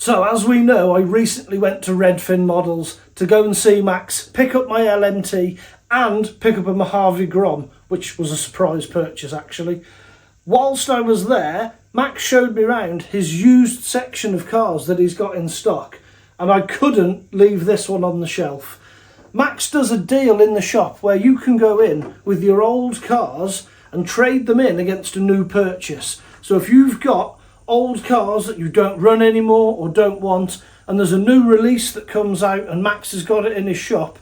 So as we know, I recently went to REDFIN Models to go and see Max pick up my LMT and pick up a Mojave Grom, which was a surprise purchase actually. Whilst I was there, Max showed me around his used section of cars that he's got in stock, and I couldn't leave this one on the shelf. Max does a deal in the shop where you can go in with your old cars and trade them in against a new purchase. So if you've got old cars that you don't run anymore or don't want, and there's a new release that comes out and Max has got it in his shop,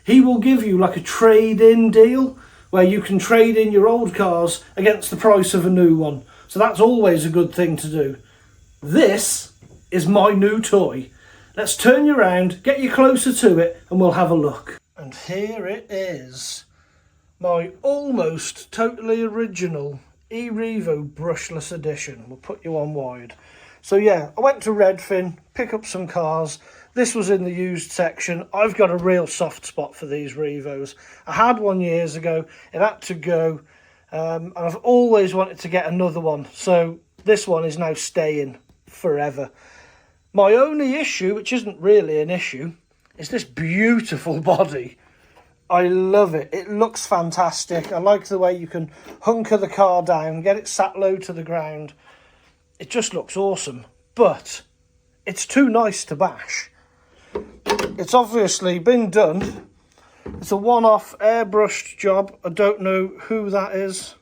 he will give you like a trade-in deal where you can trade in your old cars against the price of a new one. So that's always a good thing to do. This is my new toy. Let's turn you around, get you closer to it, and we'll have a look. And here it is. My almost totally original Erevo Brushless edition. We'll put you on wide. So yeah, I went to REDFIN, pick up some cars. This was in the used section. I've got a real soft spot for these Revos. I had one years ago, it had to go, and I've always wanted to get another one. So this one is now staying forever. My only issue, which isn't really an issue, is this beautiful body. I love it. It looks fantastic. I like the way you can hunker the car down, get it sat low to the ground. It just looks awesome. But it's too nice to bash. It's obviously been done. It's a one-off airbrushed job. I don't know who that is.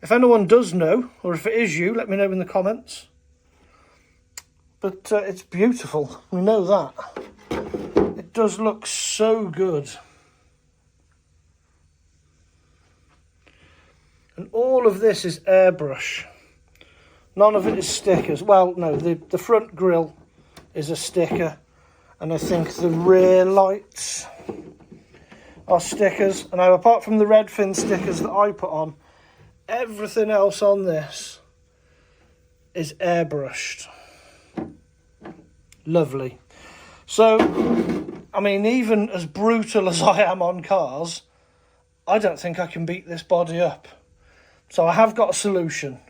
If anyone does know, or if it is you, let me know in the comments. But it's beautiful. We know that. It does look so good. And all of this is airbrush. None of it is stickers. Well, no, the front grille is a sticker. And I think the rear lights are stickers. And now, apart from the REDFIN stickers that I put on, everything else on this is airbrushed. Lovely. So, I mean, even as brutal as I am on cars, I don't think I can beat this body up. So I have got a solution.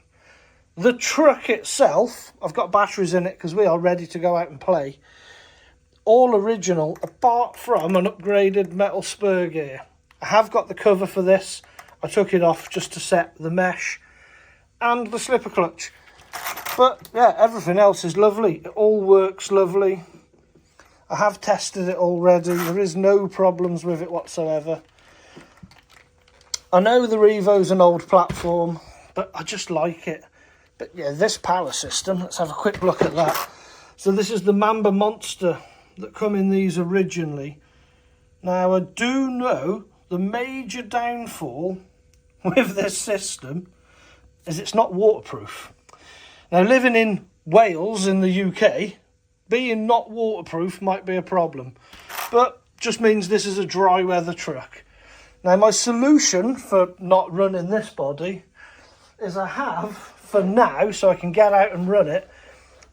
The truck itself, I've got batteries in it because we are ready to go out and play. All original, apart from an upgraded metal spur gear. I have got the cover for this. I took it off just to set the mesh and the slipper clutch. But yeah, everything else is lovely. It all works lovely. I have tested it already. There is no problems with it whatsoever. I know the Revo's an old platform, but I just like it. But yeah, this power system, let's have a quick look at that. So this is the Mambamonster that come in these originally. Now, I do know the major downfall with this system is it's not waterproof. Now, living in Wales in the UK, being not waterproof might be a problem, but just means this is a dry weather truck. Now, my solution for not running this body is I have, for now, so I can get out and run it,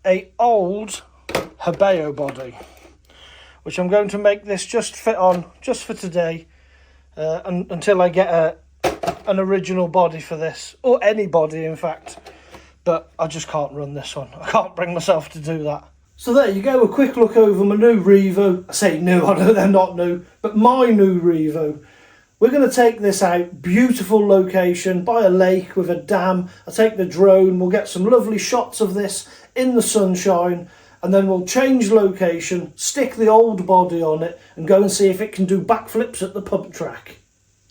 a old Erevo body, which I'm going to make this just fit on, just for today, until I get an original body for this, or any body in fact. But I just can't run this one. I can't bring myself to do that. So there you go, a quick look over my new Revo. I say new, I know they're not new, but my new Revo. We're going to take this out, beautiful location, by a lake with a dam. I'll take the drone, we'll get some lovely shots of this in the sunshine, and then we'll change location, stick the old body on it, and go and see if it can do backflips at the pump track.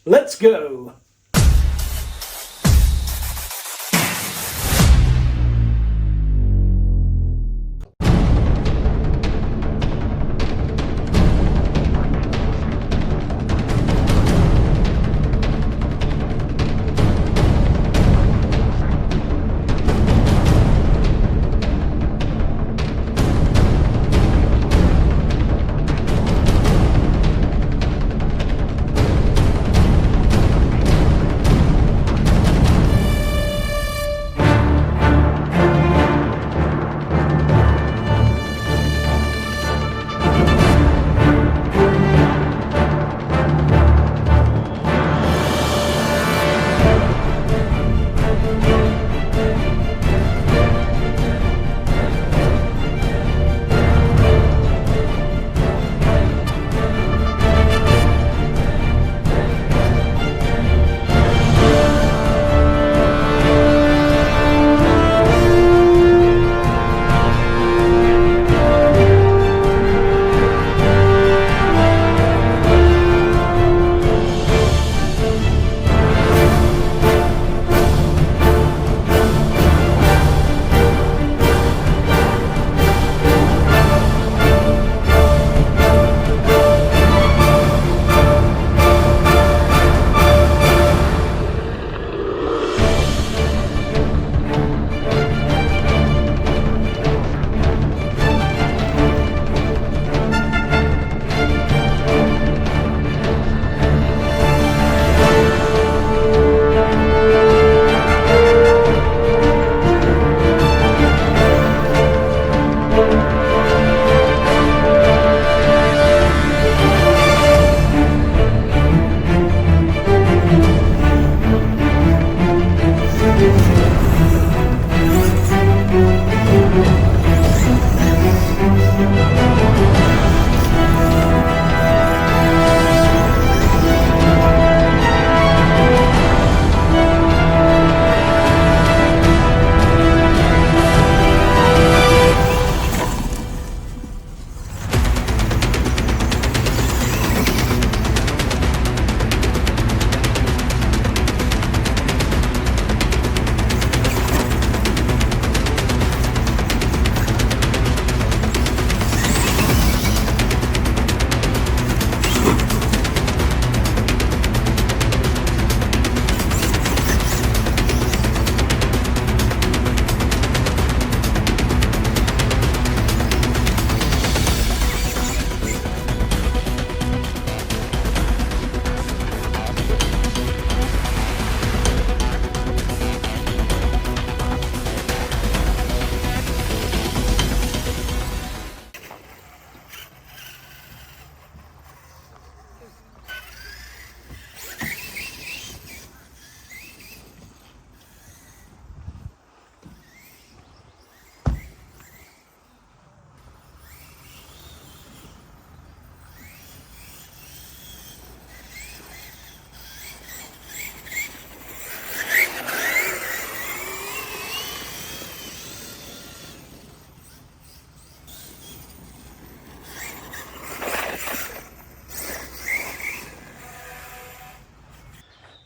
Let's go!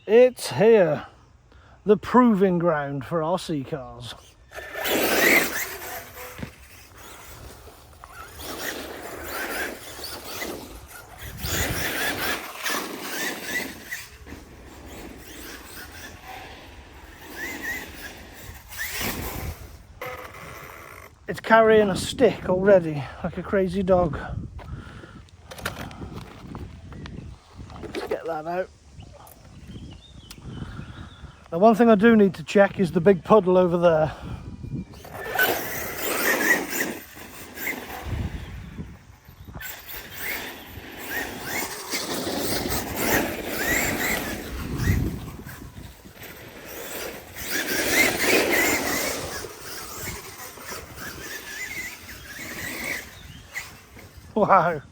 It's here, the proving ground for RC cars. It's carrying a stick already, like a crazy dog. Let's get that out. Now, one thing I do need to check is the big puddle over there. Wow.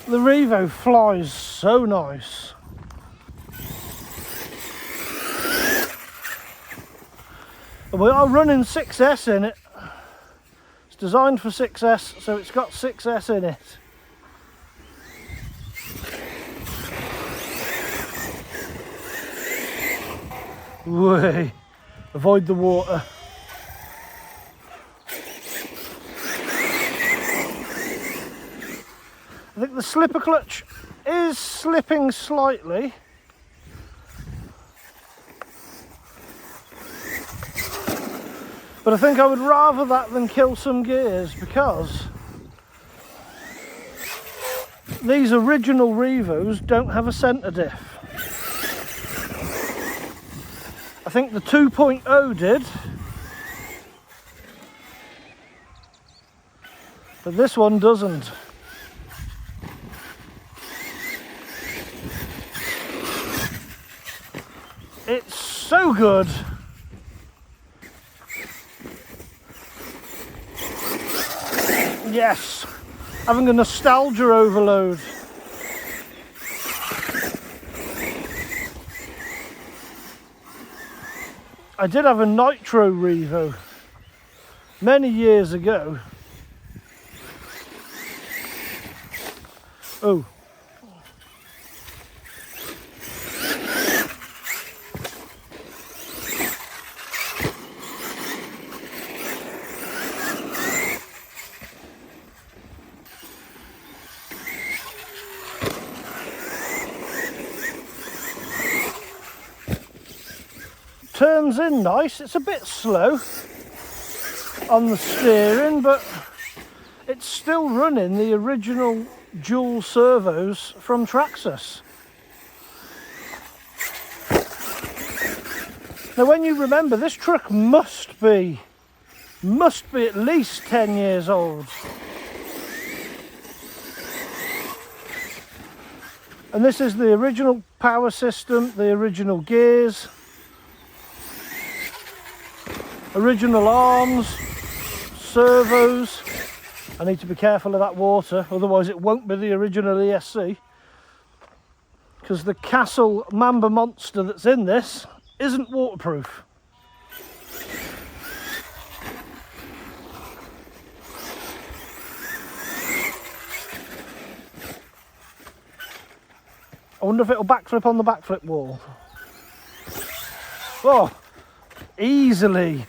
The Erevo flies so nice. We are running 6S in it. It's designed for 6S, so it's got 6S in it. Whee! Avoid the water. I think the slipper clutch is slipping slightly. But I think I would rather that than kill some gears, because these original Revos don't have a centre diff. I think the 2.0 did, but this one doesn't. It's so good. Yes, having a nostalgia overload. I did have a nitro Erevo many years ago. Oh. Turns in nice. It's a bit slow on the steering, but it's still running the original dual servos from TRAXXAS. Now, when you remember, this truck must be at least 10 years old. And this is the original power system, the original gears, original arms, servos. I need to be careful of that water, otherwise it won't be the original ESC, because the Castle Mambamonster that's in this isn't waterproof. I wonder if it'll backflip on the backflip wall. Oh, easily.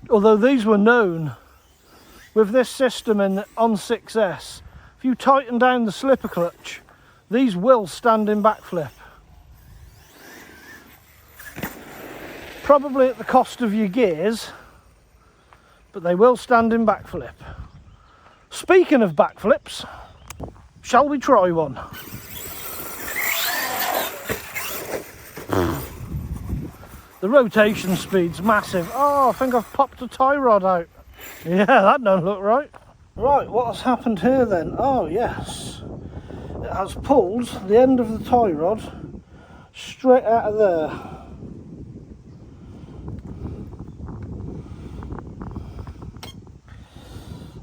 Although these were known, with this system on 6S, if you tighten down the slipper clutch, these will stand in backflip. Probably at the cost of your gears, but they will stand in backflip. Speaking of backflips, shall we try one? The rotation speed's massive. Oh, I think I've popped a tie rod out. Yeah, that don't look right. Right, what has happened here then? Oh yes, it has pulled the end of the tie rod straight out of there.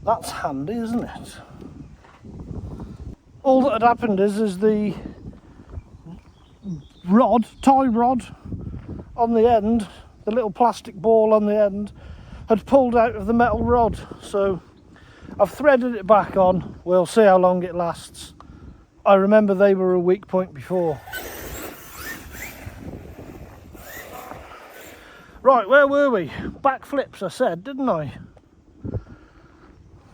That's handy, isn't it? All that had happened is the rod, tie rod on the end, the little plastic ball on the end, had pulled out of the metal rod. So I've threaded it back on. We'll see how long it lasts. I remember they were a weak point before. Right, where were we? Backflips, I said, didn't I?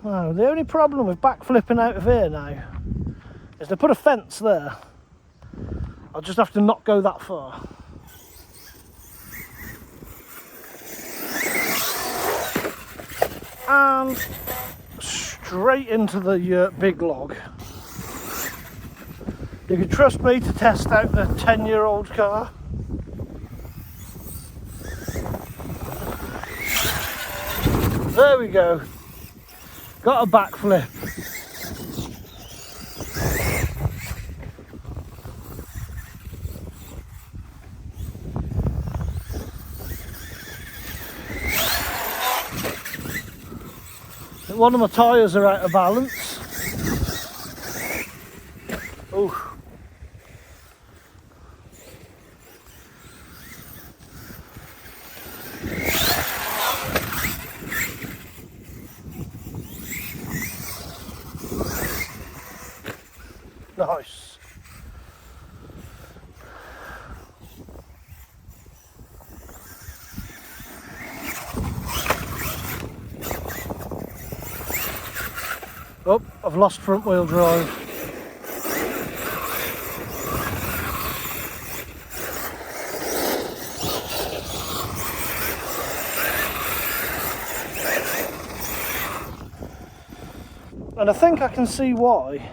Oh, the only problem with backflipping out of here now is they put a fence there. I'll just have to not go that far. And straight into the big log. You can trust me to test out the 10-year-old car. There we go. Got a backflip. One of my tyres are out of balance. Oh. Nice. Oh, I've lost front wheel drive. And I think I can see why.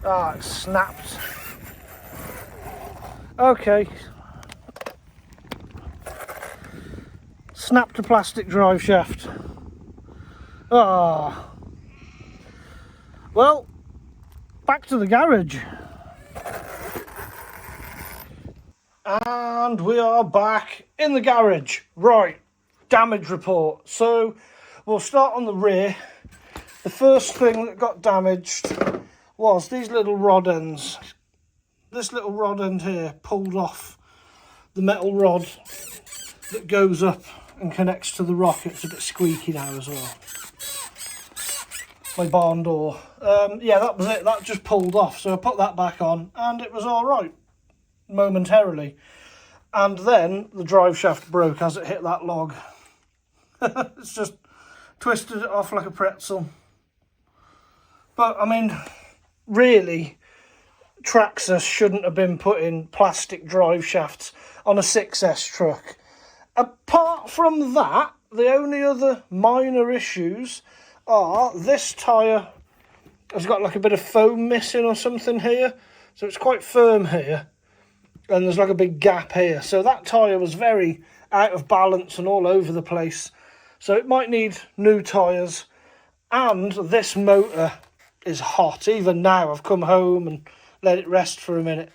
Ah, it's snapped. Okay. Snapped a plastic drive shaft. Ah. Well, back to the garage. And we are back in the garage. Right, damage report. So we'll start on the rear. The first thing that got damaged was these little rod ends. This little rod end here pulled off the metal rod that goes up and connects to the rocket. It's a bit squeaky now as well. My barn door. Yeah, that was it. That just pulled off. So I put that back on and it was all right momentarily. And then the drive shaft broke as it hit that log. It's just twisted it off like a pretzel. But I mean, really, TRAXXAS shouldn't have been putting plastic drive shafts on a 6S truck. Apart from that, the only other minor issues are this tyre has got like a bit of foam missing or something here. So it's quite firm here. And there's like a big gap here. So that tyre was very out of balance and all over the place. So it might need new tyres. And this motor is hot. Even now, I've come home and let it rest for a minute.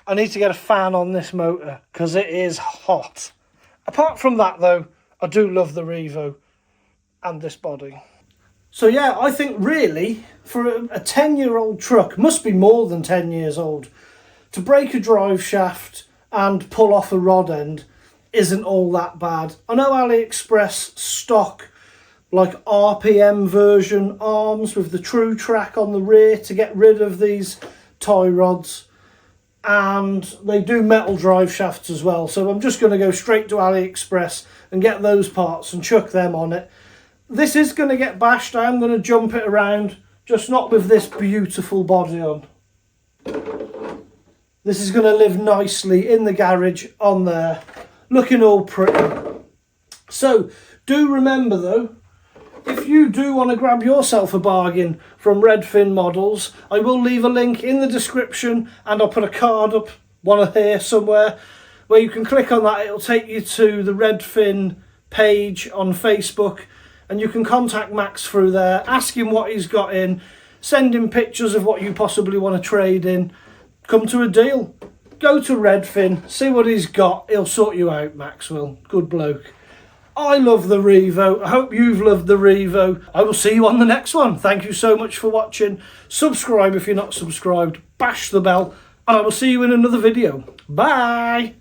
I need to get a fan on this motor because it is hot. Apart from that though, I do love the Erevo and this body. So yeah, I think really for a 10-year-old truck, must be more than 10 years old, to break a drive shaft and pull off a rod end isn't all that bad. I know AliExpress stock like RPM version arms with the true track on the rear to get rid of these tie rods, and they do metal drive shafts as well. So I'm just going to go straight to AliExpress and get those parts and chuck them on it. This is going to get bashed. I am going to jump it around, just not with this beautiful body on. This is going to live nicely in the garage on there, looking all pretty. So do remember though, if you do want to grab yourself a bargain from REDFIN Models, I will leave a link in the description, and I'll put a card up, one here somewhere, where you can click on that. It'll take you to the REDFIN page on Facebook, and you can contact Max through there, ask him what he's got in, send him pictures of what you possibly want to trade in, come to a deal. Go to REDFIN, see what he's got, he'll sort you out, Max will. Good bloke. I love the Revo. I hope you've loved the Revo. I will see you on the next one. Thank you so much for watching. Subscribe if you're not subscribed. Bash the bell. And I will see you in another video. Bye.